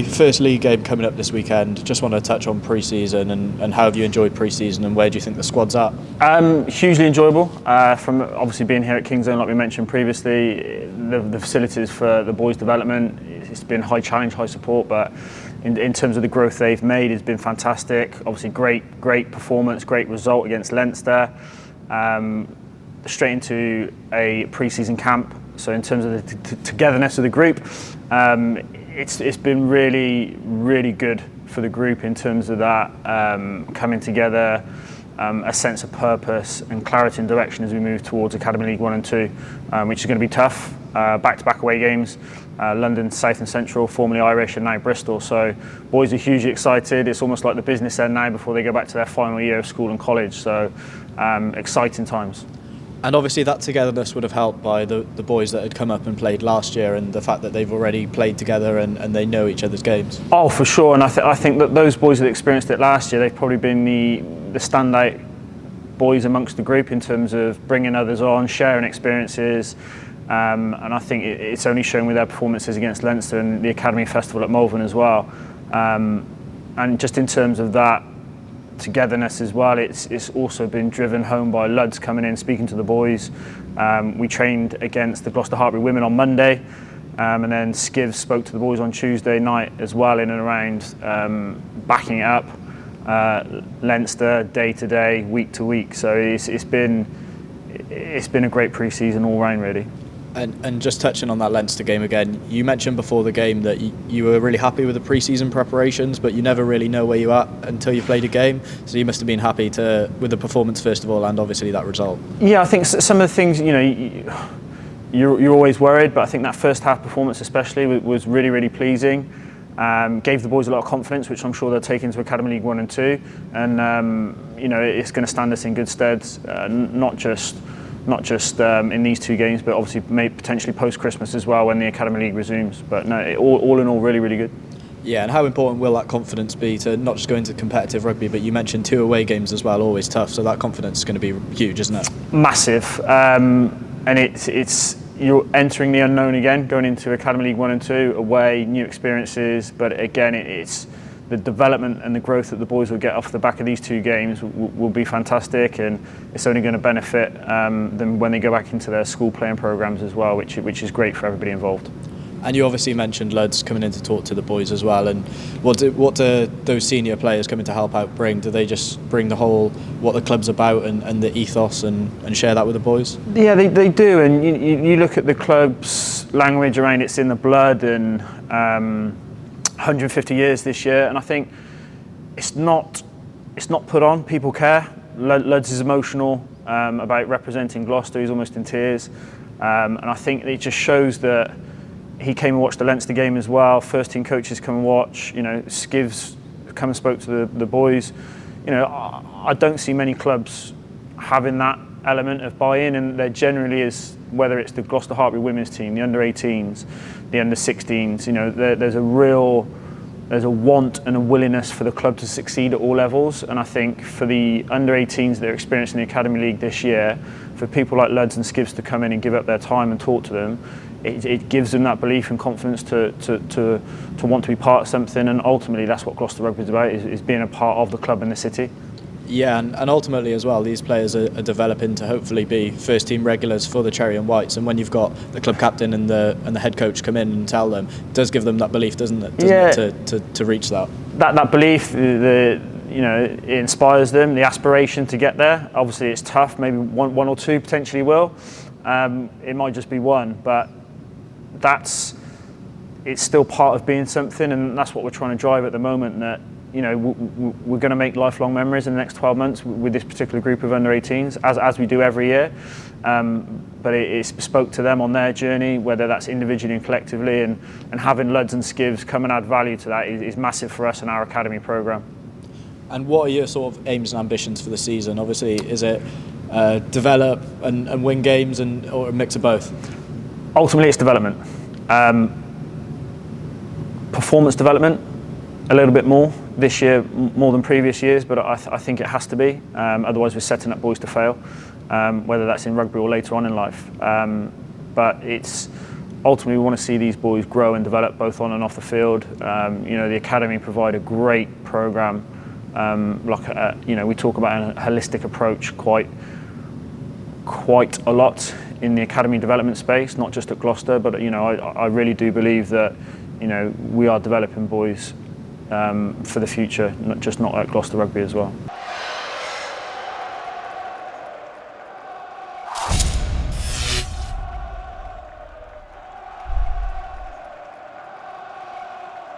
obviously, first league game coming up this weekend. Just want to touch on pre-season and how have you enjoyed pre-season and where do you think the squad's at? Hugely enjoyable. From obviously being here at Kingsland, like we mentioned previously, the facilities for the boys' development, it's been high challenge, high support, but in terms of the growth they've made, it's been fantastic. Obviously, great performance, great result against Leinster. Straight into a pre-season camp. So in terms of the togetherness of the group, it's been really good for the group in terms of that coming together, a sense of purpose and clarity and direction as we move towards Academy League 1 and 2, which is going to be tough. Back-to-back away games, London, South and Central, formerly Irish and now Bristol. So boys are hugely excited. It's almost like the business end now before they go back to their final year of school and college. So exciting times. And obviously that togetherness would have helped by the boys that had come up and played last year and the fact that they've already played together and they know each other's games. Oh, for sure. And I think that those boys that experienced it last year, they've probably been the standout boys amongst the group in terms of bringing others on, sharing experiences. And I think it's only shown with their performances against Leinster and the Academy Festival at Malvern as well. And just in terms of that togetherness as well, it's also been driven home by Luds coming in, speaking to the boys. We trained against the Gloucester Hartbury women on Monday, and then Skivs spoke to the boys on Tuesday night as well, in and around backing it up. Leinster day to day, week to week. So it's been a great pre-season all round, really. And just touching on that Leinster game again, you mentioned before the game that you were really happy with the pre-season preparations, but you never really know where you're at until you played a game. So you must have been happy with the performance first of all, and obviously that result. Yeah, I think some of the things, you're always worried, but I think that first half performance especially was really pleasing. Gave the boys a lot of confidence, which I'm sure they'll take into Academy League 1 and 2, and it's going to stand us in good stead, not just in these two games, but obviously potentially post-Christmas as well when the Academy League resumes. But no, all in all, really good. Yeah, and how important will that confidence be to not just go into competitive rugby, but you mentioned 2 away games as well, always tough, so that confidence is going to be huge, isn't it? Massive. And it's you're entering the unknown again, going into Academy League 1 and 2, away, new experiences, but again, it's the development and the growth that the boys will get off the back of these 2 games will be fantastic, and it's only going to benefit them when they go back into their school playing programmes as well, which is great for everybody involved. And you obviously mentioned Luds coming in to talk to the boys as well, and what do those senior players coming to help out bring? Do they just bring the whole, what the club's about and the ethos and share that with the boys? Yeah, they do, and you look at the club's language around it's in the blood, and 150 years this year, and I think it's not put on. People care. Luds is emotional about representing Gloucester. He's almost in tears, and I think it just shows that he came and watched the Leinster game as well. First team coaches come and watch. Skivs come and spoke to the boys. I don't see many clubs having that element of buy-in, and there generally is, whether it's the Gloucester Hartbury women's team, the under-18s, the under-16s, there's a want and a willingness for the club to succeed at all levels. And I think for the under-18s that are experiencing the Academy League this year, for people like Luds and Skivs to come in and give up their time and talk to them, it gives them that belief and confidence to want to be part of something, and ultimately that's what Gloucester Rugby is about, is being a part of the club in the city. Yeah, and ultimately as well, these players are developing to hopefully be first team regulars for the Cherry and Whites, and when you've got the club captain and the head coach come in and tell them, it does give them that belief, doesn't it, to reach that belief. It inspires them, the aspiration to get there. Obviously it's tough, maybe one or 2 potentially will, it might just be 1, but it's still part of being something, and that's what we're trying to drive at the moment, that we're going to make lifelong memories in the next 12 months with this particular group of under-18s, as we do every year. But it's bespoke to them on their journey, whether that's individually and collectively, and having Luds and Skivs come and add value to that is massive for us in our academy programme. And what are your sort of aims and ambitions for the season? Obviously, is it develop and win games, or a mix of both? Ultimately, it's development. Performance development, a little bit more this year, more than previous years, but I think it has to be. Otherwise, we're setting up boys to fail, whether that's in rugby or later on in life. But it's ultimately we want to see these boys grow and develop both on and off the field. You know, the academy provide a great program. You know, we talk about a holistic approach quite a lot in the academy development space, not just at Gloucester, but you know, I really do believe that, you know, we are developing boys for the future, not at Gloucester Rugby as well.